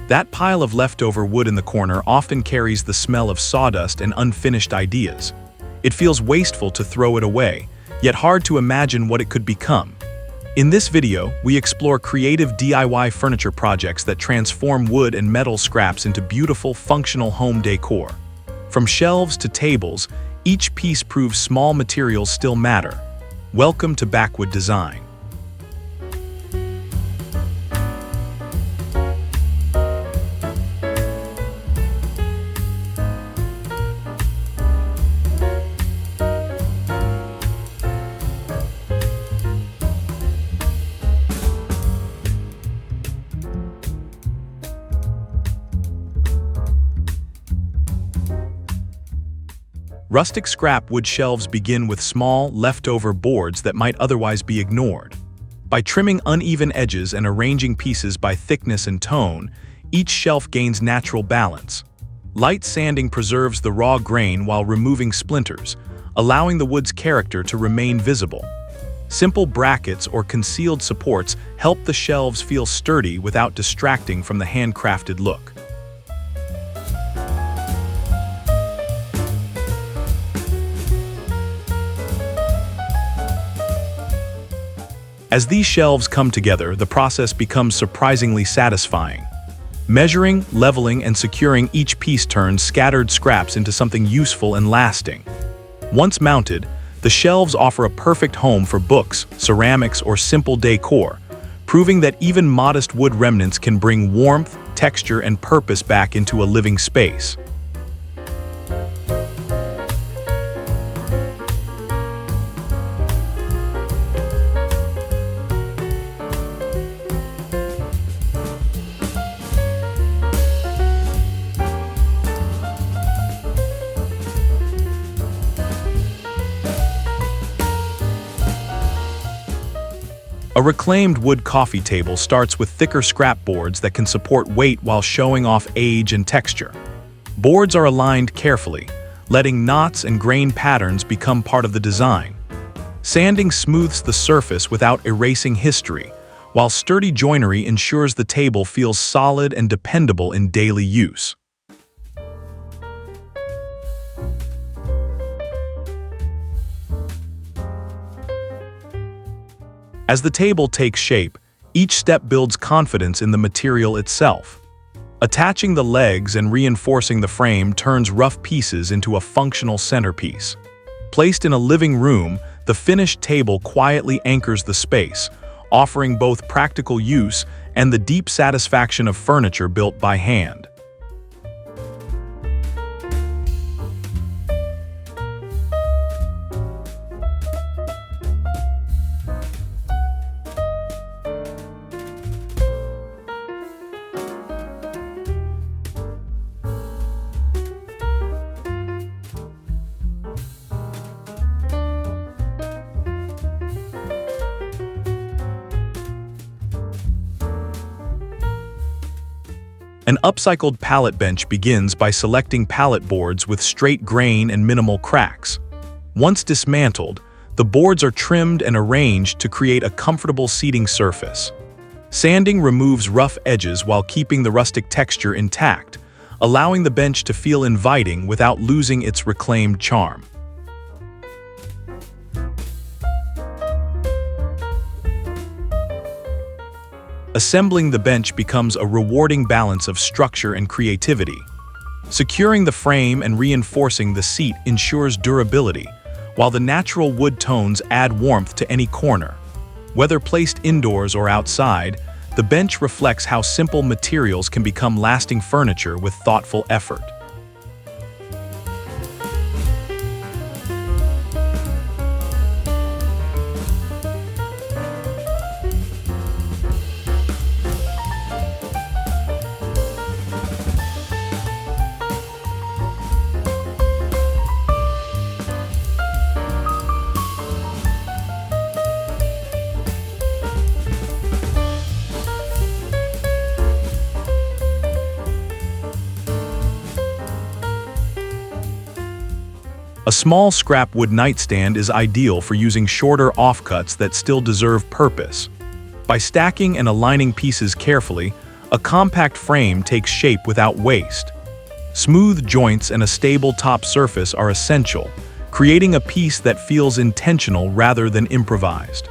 That pile of leftover wood in the corner often carries the smell of sawdust and unfinished ideas. It feels wasteful to throw it away, yet hard to imagine what it could become. In this video, we explore creative DIY furniture projects that transform wood and metal scraps into beautiful, functional home decor. From shelves to tables, each piece proves small materials still matter. Welcome to Backwood Design. Rustic scrap wood shelves begin with small, leftover boards that might otherwise be ignored. By trimming uneven edges and arranging pieces by thickness and tone, each shelf gains natural balance. Light sanding preserves the raw grain while removing splinters, allowing the wood's character to remain visible. Simple brackets or concealed supports help the shelves feel sturdy without distracting from the handcrafted look. As these shelves come together, the process becomes surprisingly satisfying. Measuring, leveling, and securing each piece turns scattered scraps into something useful and lasting. Once mounted, the shelves offer a perfect home for books, ceramics, or simple decor, proving that even modest wood remnants can bring warmth, texture, and purpose back into a living space. A reclaimed wood coffee table starts with thicker scrap boards that can support weight while showing off age and texture. Boards are aligned carefully, letting knots and grain patterns become part of the design. Sanding smooths the surface without erasing history, while sturdy joinery ensures the table feels solid and dependable in daily use. As the table takes shape, each step builds confidence in the material itself. Attaching the legs and reinforcing the frame turns rough pieces into a functional centerpiece. Placed in a living room, the finished table quietly anchors the space, offering both practical use and the deep satisfaction of furniture built by hand. An upcycled pallet bench begins by selecting pallet boards with straight grain and minimal cracks. Once dismantled, the boards are trimmed and arranged to create a comfortable seating surface. Sanding removes rough edges while keeping the rustic texture intact, allowing the bench to feel inviting without losing its reclaimed charm. Assembling the bench becomes a rewarding balance of structure and creativity. Securing the frame and reinforcing the seat ensures durability, while the natural wood tones add warmth to any corner. Whether placed indoors or outside, the bench reflects how simple materials can become lasting furniture with thoughtful effort. A small scrap wood nightstand is ideal for using shorter offcuts that still deserve purpose. By stacking and aligning pieces carefully, A compact frame takes shape without waste. Smooth joints and a stable top surface are essential, creating a piece that feels intentional rather than improvised.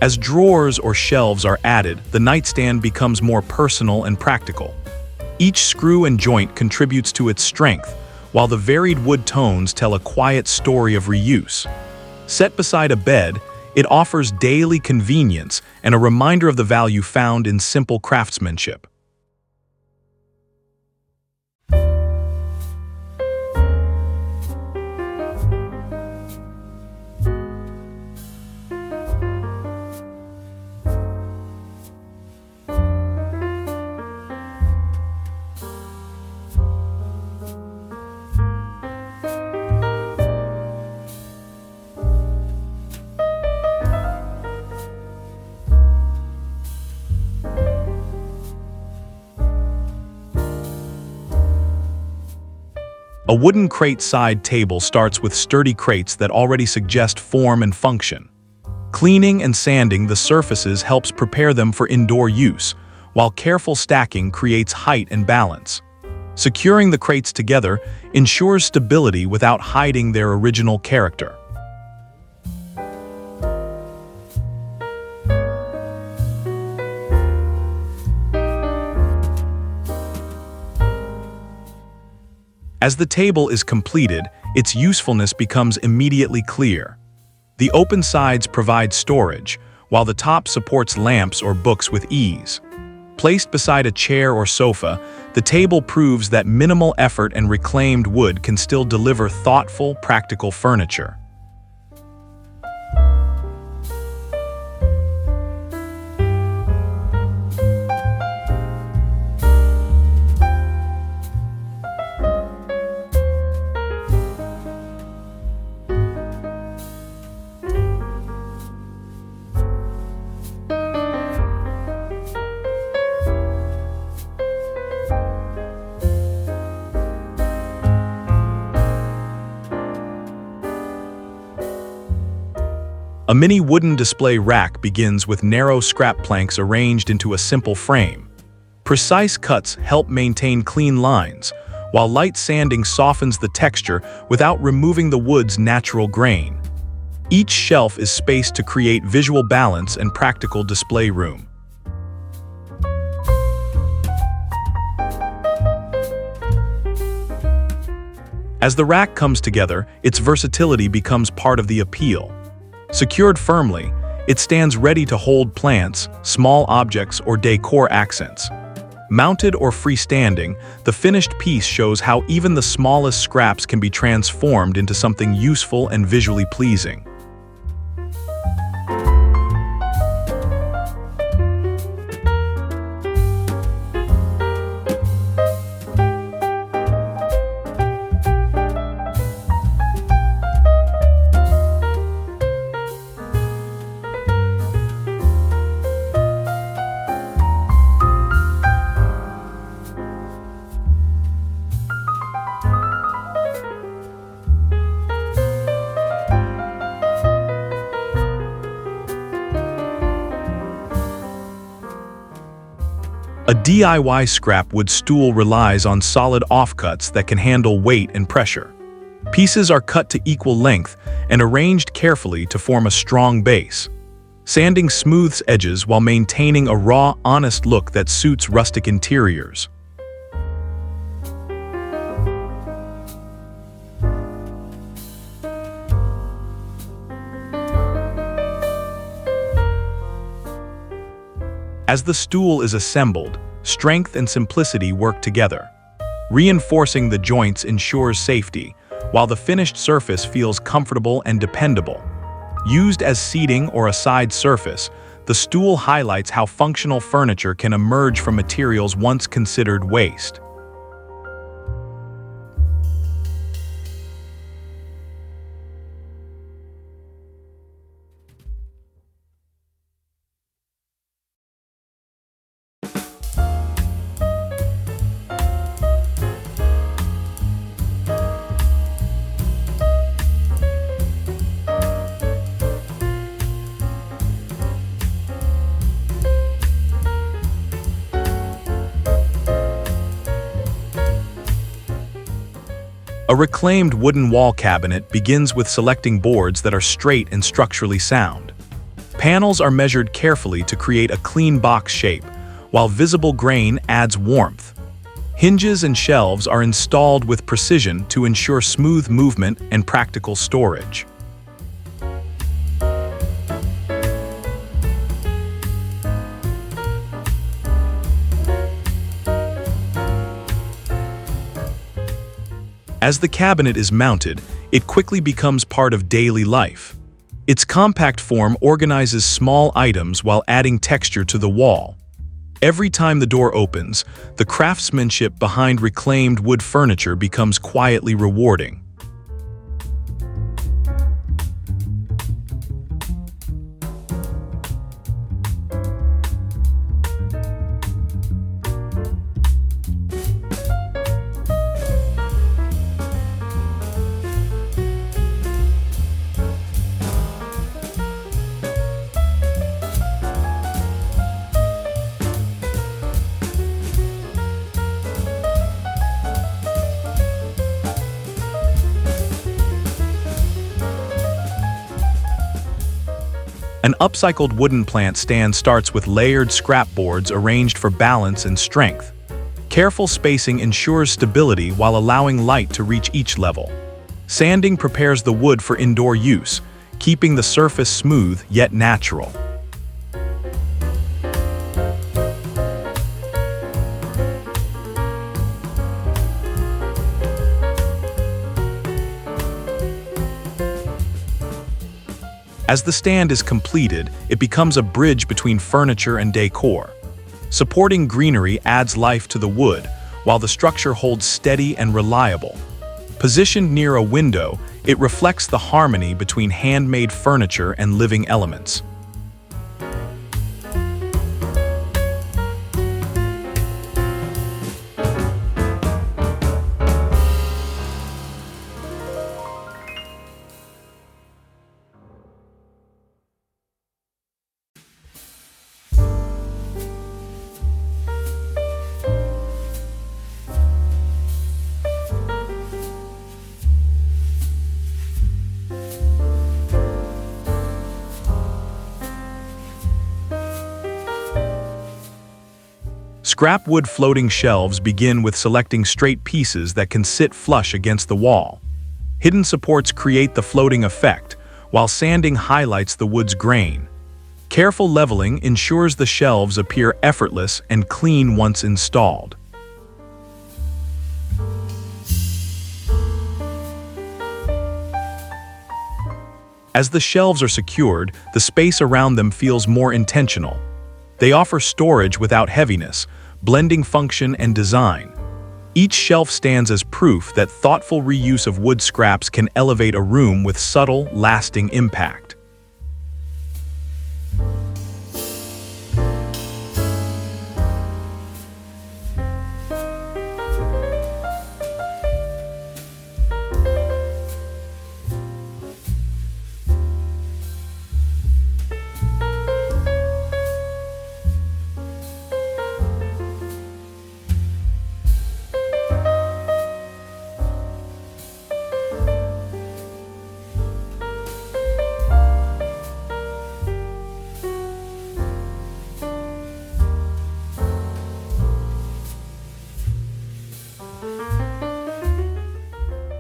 As drawers or shelves are added, the nightstand becomes more personal and practical. Each screw and joint contributes to its strength, while the varied wood tones tell a quiet story of reuse. Set beside a bed, it offers daily convenience and a reminder of the value found in simple craftsmanship. A wooden crate side table starts with sturdy crates that already suggest form and function. Cleaning and sanding the surfaces helps prepare them for indoor use, while careful stacking creates height and balance. Securing the crates together ensures stability without hiding their original character. As the table is completed, its usefulness becomes immediately clear. The open sides provide storage, while the top supports lamps or books with ease. Placed beside a chair or sofa, the table proves that minimal effort and reclaimed wood can still deliver thoughtful, practical furniture. A mini wooden display rack begins with narrow scrap planks arranged into a simple frame. Precise cuts help maintain clean lines, while light sanding softens the texture without removing the wood's natural grain. Each shelf is spaced to create visual balance and practical display room. As the rack comes together, its versatility becomes part of the appeal. Secured firmly, it stands ready to hold plants, small objects, or decor accents. Mounted or freestanding, the finished piece shows how even the smallest scraps can be transformed into something useful and visually pleasing. A DIY scrap wood stool relies on solid offcuts that can handle weight and pressure. Pieces are cut to equal length and arranged carefully to form a strong base. Sanding smooths edges while maintaining a raw, honest look that suits rustic interiors. As the stool is assembled, strength and simplicity work together. Reinforcing the joints ensures safety, while the finished surface feels comfortable and dependable. Used as seating or a side surface, the stool highlights how functional furniture can emerge from materials once considered waste. A reclaimed wooden wall cabinet begins with selecting boards that are straight and structurally sound. Panels are measured carefully to create a clean box shape, while visible grain adds warmth. Hinges and shelves are installed with precision to ensure smooth movement and practical storage. As the cabinet is mounted, it quickly becomes part of daily life. Its compact form organizes small items while adding texture to the wall. Every time the door opens, the craftsmanship behind reclaimed wood furniture becomes quietly rewarding. An upcycled wooden plant stand starts with layered scrap boards arranged for balance and strength. Careful spacing ensures stability while allowing light to reach each level. Sanding prepares the wood for indoor use, keeping the surface smooth yet natural. As the stand is completed, it becomes a bridge between furniture and decor. Supporting greenery adds life to the wood, while the structure holds steady and reliable. Positioned near a window, it reflects the harmony between handmade furniture and living elements. Scrap wood floating shelves begin with selecting straight pieces that can sit flush against the wall. Hidden supports create the floating effect, while sanding highlights the wood's grain. Careful leveling ensures the shelves appear effortless and clean once installed. As the shelves are secured, the space around them feels more intentional. They offer storage without heaviness, blending function and design. Each shelf stands as proof that thoughtful reuse of wood scraps can elevate a room with subtle, lasting impact.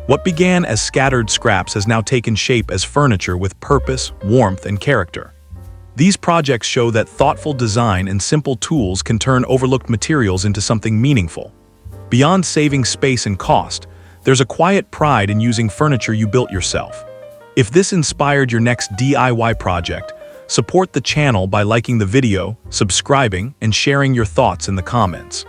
What began as scattered scraps has now taken shape as furniture with purpose, warmth, and character. These projects show that thoughtful design and simple tools can turn overlooked materials into something meaningful. Beyond saving space and cost, there's a quiet pride in using furniture you built yourself. If this inspired your next DIY project, support the channel by liking the video, subscribing, and sharing your thoughts in the comments.